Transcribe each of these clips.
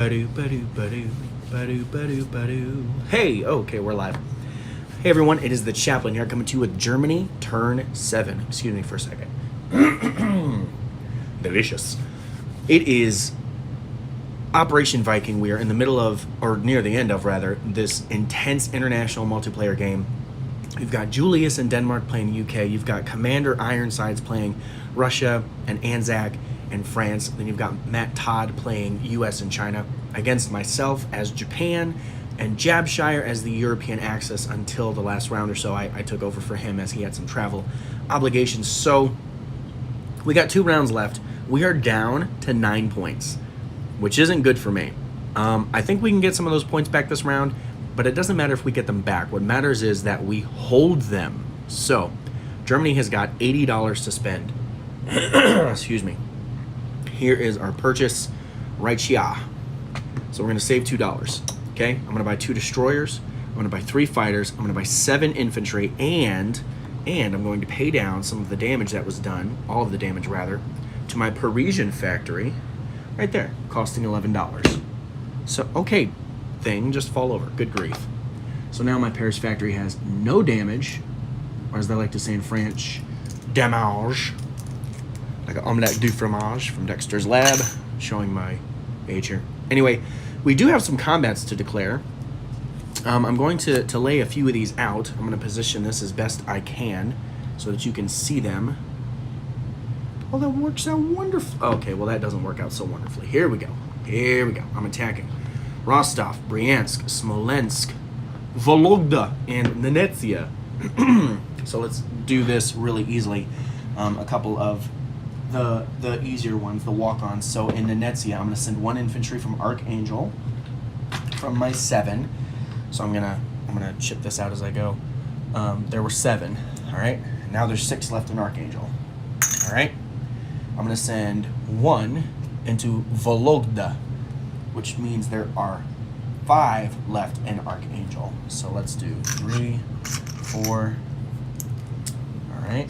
Ba-doo, ba-doo, ba-doo, ba-doo, ba-doo, ba-doo. Hey, okay, we're live. Hey everyone, it is the Chaplain here coming to you with Germany Turn 7. Excuse me for a second. Delicious. It is Operation Viking. We are in the middle of, or near the end of rather, this intense international multiplayer game. You've got Julius and Denmark playing UK. You've got Commander Ironsides playing Russia and Anzac and France. Then you've got Matt Todd playing US and China against myself as Japan and Jabshire as the European Axis until the last round or so. I took over for him as he had some travel obligations. So we got 2 rounds left. We are down to 9 points, which isn't good for me. I think we can get some of those points back this round, but it doesn't matter if we get them back. What matters is that we hold them. So Germany has got $80 to spend. Excuse me. Here is our purchase right here. So we're going to save $2. Okay, I'm going to buy 2 destroyers. I'm going to buy 3 fighters. I'm going to buy 7 infantry, and I'm going to pay down some of the damage that was done, all of the damage rather, to my Parisian factory, right there, costing $11. So okay, thing just fall over. Good grief. So now my Paris factory has no damage, or as they like to say in French, damage. Like an omelette du fromage from Dexter's Lab, showing my age here. Anyway, we do have some combats to declare. I'm going to lay a few of these out. I'm going to position this as best I can so that you can see them. Oh, that works out wonderful. Okay, well that doesn't work out so wonderfully. Here we go. Here we go. I'm attacking Rostov, Bryansk, Smolensk, Vologda, and Nenetsia. So let's do this really easily. A couple of the easier ones, the walk-ons. So in Nenetsia, I'm going to send 1 infantry from Archangel from my 7. So I'm gonna chip this out as I go. There were 7. All right. Now there's 6 left in Archangel. All right. I'm going to send 1 into Vologda, which means there are 5 left in Archangel. So let's do 3, 4. All right.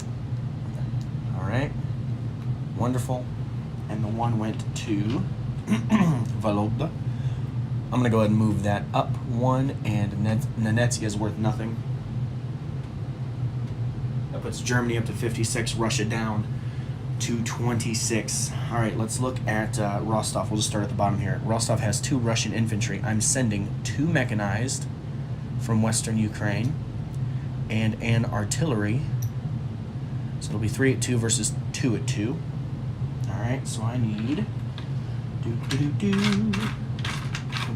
All right. Wonderful. And the 1 went to Vologda. I'm going to go ahead and move that up 1, and Nenetsia is worth nothing. That puts Germany up to 56, Russia down to 26. All right, let's look at Rostov. We'll just start at the bottom here. Rostov has 2 Russian infantry. I'm sending 2 mechanized from Western Ukraine and an artillery. So it'll be 3 at 2 versus 2 at 2. All right, so I need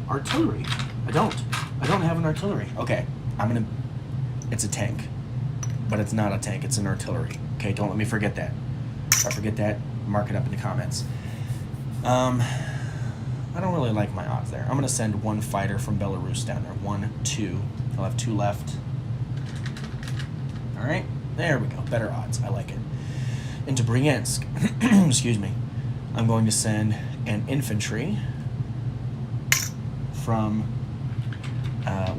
artillery. I don't have an artillery. Okay, it's a tank, but it's not a tank, it's an artillery. Okay, don't let me forget that. If I forget that, mark it up in the comments. I don't really like my odds there. I'm gonna send 1 fighter from Belarus down there. 1, 2. I'll have 2 left. All right, there we go. Better odds. I like it. Into Bryansk. Excuse me. I'm going to send an infantry from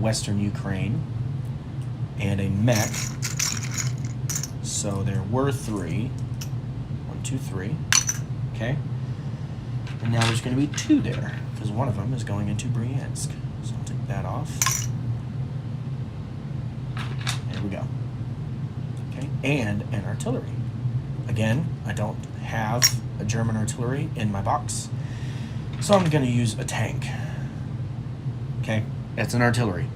Western Ukraine and a mech. So there were 3. 1, 2, 3. Okay. And now there's going to be 2 there because one of them is going into Bryansk. So I'll take that off. There we go. Okay. And an artillery. Again, I don't have a German artillery in my box, so I'm going to use a tank. Okay, it's an artillery.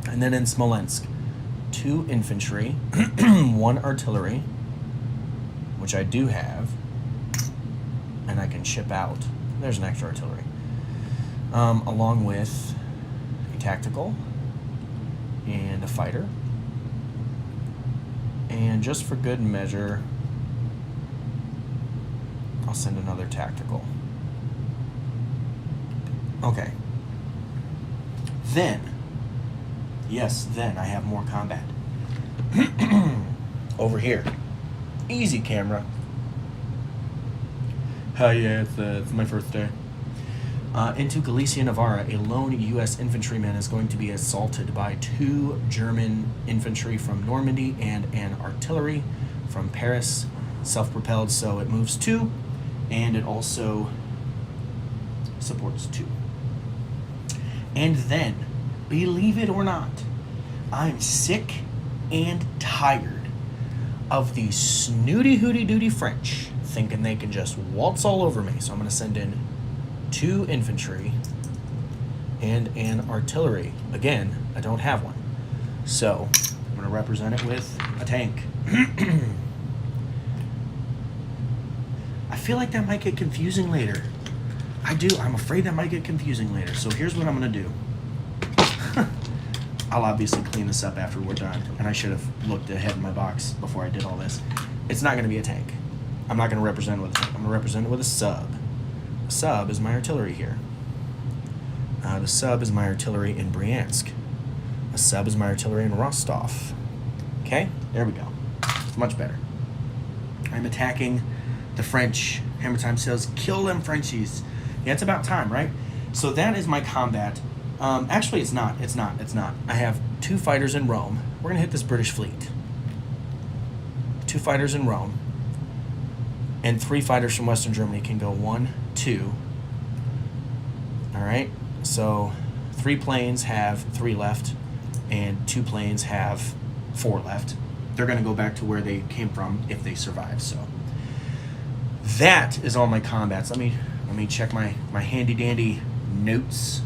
And then in Smolensk, 2 infantry, 1 artillery, which I do have, and I can ship out. There's an extra artillery. Along with a tactical and a fighter. And just for good measure, I'll send another tactical. Okay. Then I have more combat. Over here. Easy, camera. Yeah, it's my first day. Into Galicia, Navarra, a lone U.S. infantryman is going to be assaulted by 2 German infantry from Normandy and an artillery from Paris, self-propelled, so it moves 2. And it also supports 2. And then, believe it or not, I'm sick and tired of these snooty hooty dooty French thinking they can just waltz all over me. So I'm going to send in 2 infantry and an artillery. Again, I don't have one. So I'm going to represent it with a tank. I feel like that might get confusing later. I do. I'm afraid that might get confusing later. So here's what I'm going to do. I'll obviously clean this up after we're done. And I should have looked ahead in my box before I did all this. It's not going to be a tank. I'm not going to represent it with a tank. I'm going to represent it with a sub. A sub is my artillery here. The sub is my artillery in Bryansk. A sub is my artillery in Rostov. Okay? There we go. It's much better. I'm attacking the French. Hammer time says, kill them Frenchies. Yeah, it's about time, right? So that is my combat. Actually, it's not. I have 2 fighters in Rome. We're going to hit this British fleet. 2 fighters in Rome. And 3 fighters from Western Germany can go 1, 2. All right? So 3 planes have 3 left, and 2 planes have 4 left. They're going to go back to where they came from if they survive. So that is all my combats. Let me check my handy dandy notes.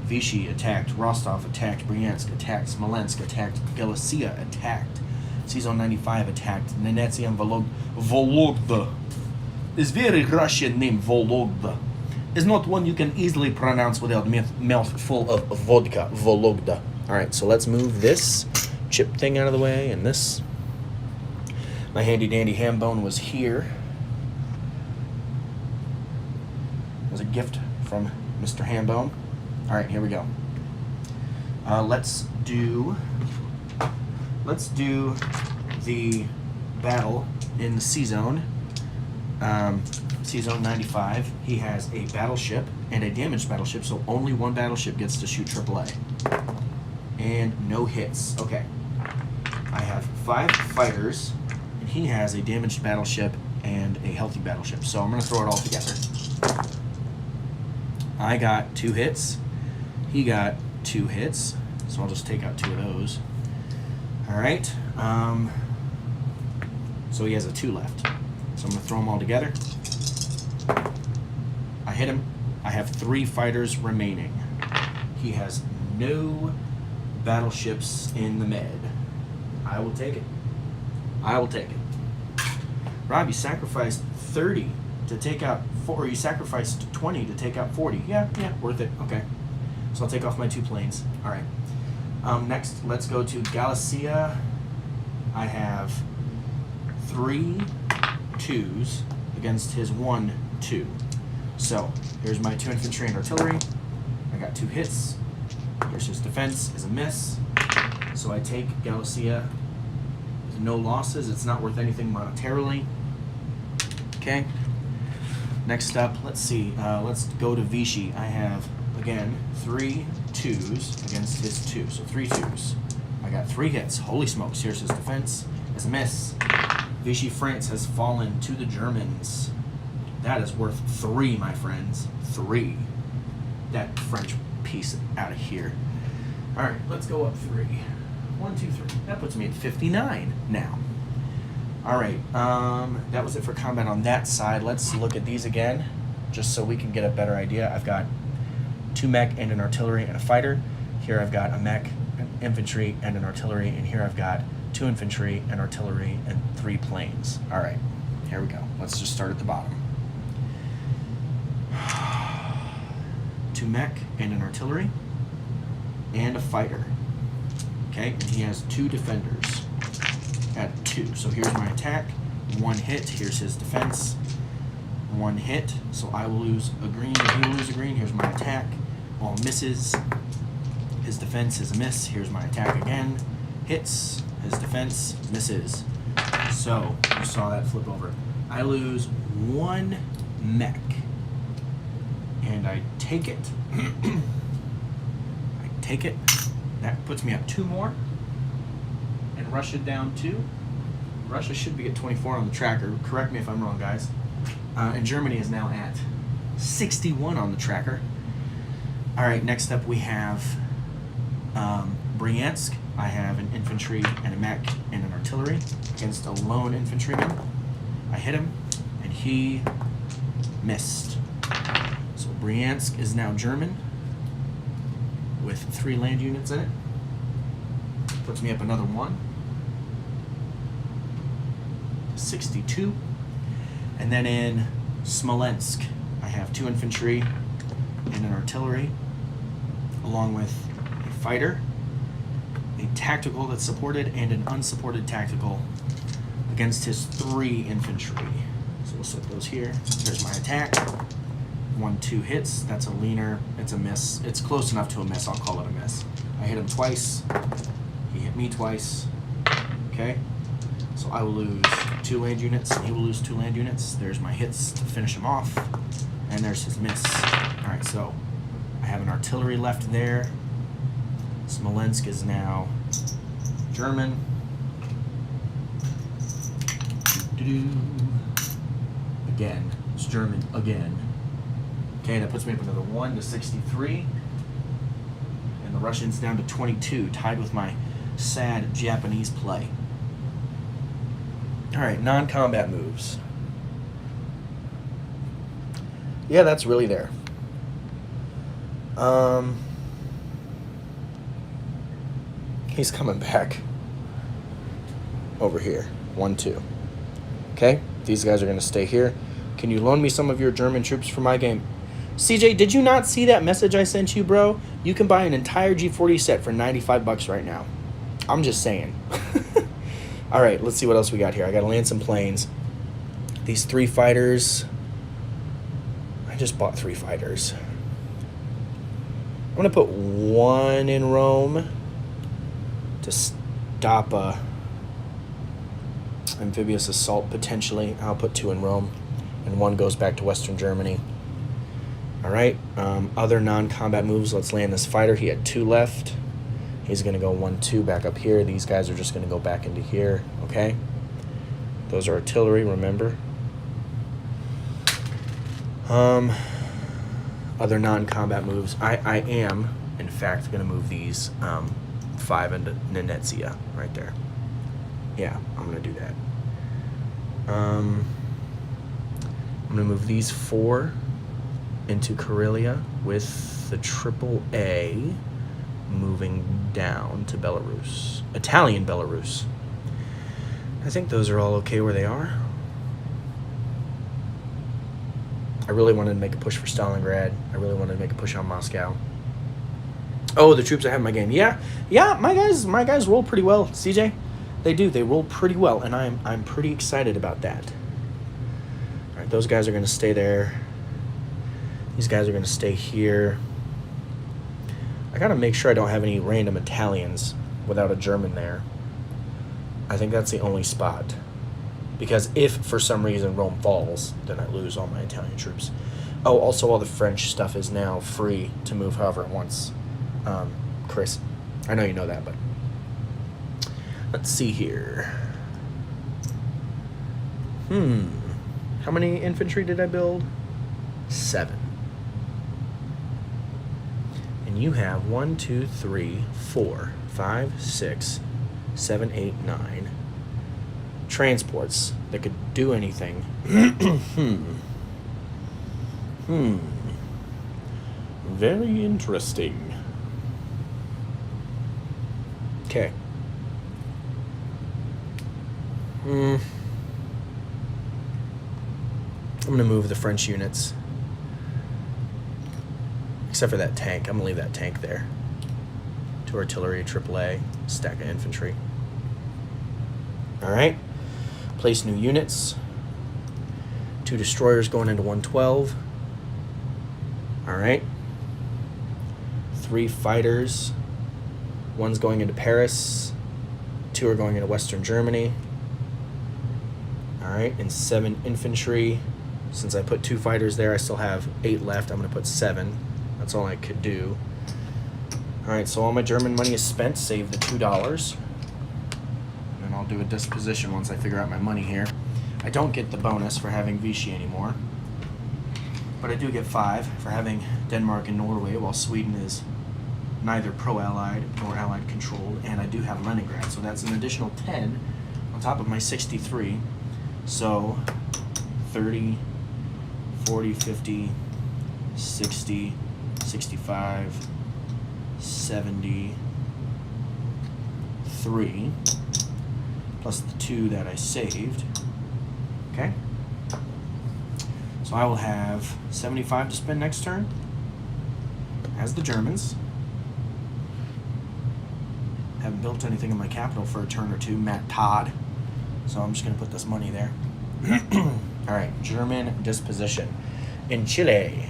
Vichy attacked, Rostov attacked, Bryansk attacked, Smolensk attacked, Galicia attacked, Season 95 attacked, Nenetsia and Vologda. This very Russian name, Vologda, is not one you can easily pronounce without mouth full of vodka. Vologda. Alright, so let's move this chip thing out of the way, and this. My handy dandy ham bone was here. It was a gift from Mr. Hambone. All right, here we go. Let's do the battle in the C zone. C zone 95. He has a battleship and a damaged battleship, so only 1 battleship gets to shoot AAA. And no hits. Okay. I have 5 fighters, and he has a damaged battleship and a healthy battleship. So I'm going to throw it all together. I got 2 hits. He got 2 hits, so I'll just take out 2 of those. All right. So he has a 2 left. So I'm going to throw them all together. I hit him. I have 3 fighters remaining. He has no battleships in the med. I will take it. I will take it. Rob, you sacrificed 30 to take out 4. You sacrificed 20 to take out 40. Yeah, worth it. Okay. So I'll take off my 2 planes. All right. Next, let's go to Galicia. I have 3 2s against his 1 2. So here's my 2 infantry and artillery. I got 2 hits. Here's his defense is a miss. So I take Galicia with no losses. It's not worth anything monetarily. Okay. Next up, let's see. Let's go to Vichy. I have, again, 3 2s against his 2. So 3 2s. I got 3 hits. Holy smokes. Here's his defense. It's a miss. Vichy France has fallen to the Germans. That is worth 3, my friends. 3. That French piece out of here. All right, let's go up 3. 1, 2, 3. That puts me at 59 now. All right, that was it for combat on that side. Let's look at these again, just so we can get a better idea. I've got 2 mech and an artillery and a fighter. Here I've got a mech, an infantry, and an artillery. And here I've got 2 infantry, an artillery, and 3 planes. All right, here we go. Let's just start at the bottom. 2 mech and an artillery and a fighter. Okay, and he has 2 defenders at 2. So here's my attack. 1 hit. Here's his defense. 1 hit. So I will lose a green. He will lose a green. Here's my attack. All misses. His defense is a miss. Here's my attack again. Hits. His defense misses. So you saw that flip over. I lose 1 mech. And I take it. I take it. That puts me up 2 more. And Russia down 2. Russia should be at 24 on the tracker. Correct me if I'm wrong, guys. And Germany is now at 61 on the tracker. All right, next up we have Bryansk. I have an infantry and a mech and an artillery against a lone infantryman. I hit him, and he missed. So Bryansk is now German with 3 land units in it. Puts me up another 1. 62. And then in Smolensk, I have 2 infantry and an artillery, along with a fighter, a tactical that's supported, and an unsupported tactical against his 3 infantry. So we'll set those here. There's my attack. 1-2 hits. That's a leaner. It's a miss. It's close enough to a miss. I'll call it a miss. I hit him twice. He hit me twice. Okay. So I will lose 2 land units, and he will lose 2 land units. There's my hits to finish him off. And there's his miss. Alright, so I have an artillery left there. Smolensk is now German. Again. It's German again. Okay, that puts me up another 1 to 63. And the Russians down to 22, tied with my sad Japanese play. Alright, non-combat moves. Yeah, that's really there. He's coming back over here. 1-2. Okay, these guys are going to stay here. Can you loan me some of your German troops for my game? CJ, did you not see that message I sent you, bro? You can buy an entire G40 set for $95 right now. I'm just saying. All right, let's see what else we got here. I got to land some planes. These 3 fighters. I just bought 3 fighters. I'm going to put 1 in Rome to stop a amphibious assault, potentially. I'll put 2 in Rome, and 1 goes back to Western Germany. All right, other non-combat moves. Let's land this fighter. He had 2 left. He's going to go 1-2 back up here. These guys are just going to go back into here, okay? Those are artillery, remember? Other non-combat moves. I am, in fact, going to move these 5 into Nenetsia right there. Yeah, I'm going to do that. I'm going to move these 4 into Karelia with the AAA moving down to Belarus. Italian Belarus. I think those are all okay where they are. I really wanted to make a push for Stalingrad. I really wanted to make a push on Moscow. Oh, the troops I have in my game. Yeah, my guys roll pretty well, CJ. They do. They roll pretty well, and I'm pretty excited about that. All right, those guys are going to stay there. These guys are going to stay here. I got to make sure I don't have any random Italians without a German there. I think that's the only spot. Because if, for some reason, Rome falls, then I lose all my Italian troops. Oh, also all the French stuff is now free to move however it wants. Chris, I know you know that, but let's see here. How many infantry did I build? 7. And you have 1, 2, 3, 4, 5, 6, 7, 8, 9 transports that could do anything. Very interesting. Okay. I'm going to move the French units. Except for that tank. I'm going to leave that tank there. 2 artillery, AAA, stack of infantry. Alright. Place new units. 2 destroyers going into 112. Alright. 3 fighters. 1's going into Paris. 2 are going into Western Germany. Alright, and 7 infantry. Since I put 2 fighters there, I still have 8 left. I'm going to put 7. That's all I could do. Alright, so all my German money is spent, save the $2. And I'll do a disposition once I figure out my money here. I don't get the bonus for having Vichy anymore. But I do get 5 for having Denmark and Norway, while Sweden is neither pro-Allied nor Allied controlled, and I do have Leningrad, so that's an additional 10 on top of my 63. So 30, 40, 50, 60, 65, 70, 3, plus the 2 that I saved. Okay? So I will have 75 to spend next turn, as the Germans. Haven't built anything in my capital for a turn or two, Matt Todd. So I'm just going to put this money there. All right, German disposition. In Chile,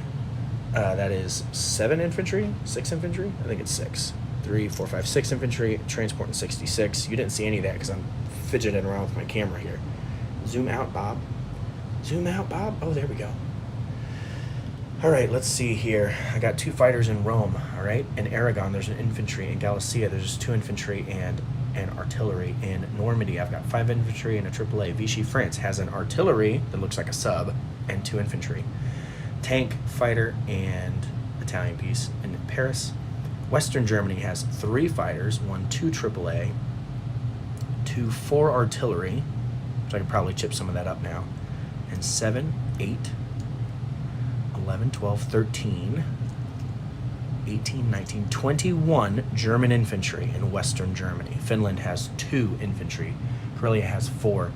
that is 7 infantry, 6 infantry? I think it's 6. 3, 4, 5, 6 infantry, transporting 66. You didn't see any of that because I'm fidgeting around with my camera here. Zoom out, Bob. Zoom out, Bob. Oh, there we go. All right, let's see here. I got 2 fighters in Rome, all right? In Aragon, there's an infantry. In Galicia, there's 2 infantry and artillery. In Normandy, I've got 5 infantry and a AAA. Vichy, France has an artillery that looks like a sub and 2 infantry. Tank, fighter, and Italian piece. In Paris, Western Germany has 3 fighters, 1, 2 AAA, 2, 4 artillery, which I could probably chip some of that up now, and 7, 8, 11, 12, 13, 18, 19, 21 German infantry in Western Germany. Finland has 2 infantry. Karelia has 4.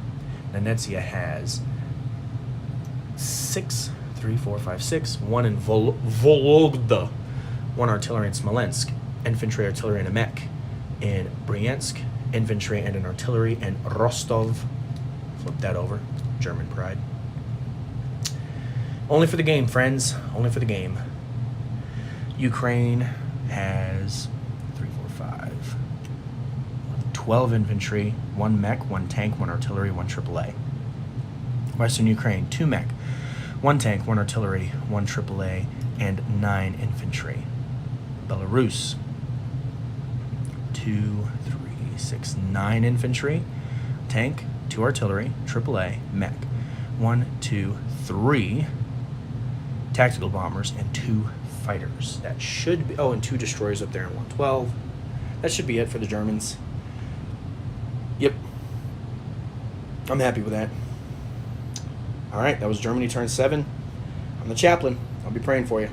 Venetia has 6, 3, 4, 5, 6. 1 in Vologda. 1 artillery in Smolensk. Infantry, artillery, and a mech in Bryansk. Infantry and an artillery in Rostov. Flip that over. German pride. Only for the game, friends. Only for the game. Ukraine has 3, 4, 5, 12 infantry, 1 mech, 1 tank, 1 artillery, 1 AAA. Western Ukraine, 2 mech, 1 tank, 1 artillery, 1 AAA, and 9 infantry. Belarus, 2, 3, 6, 9 infantry, tank, 2 artillery, AAA, mech, 1, 2, 3 tactical bombers, and 2 fighters. That should be, oh, and 2 destroyers up there in 112. That should be it for the Germans. Yep. I'm happy with that. All right, that was Germany turn 7. I'm the chaplain. I'll be praying for you.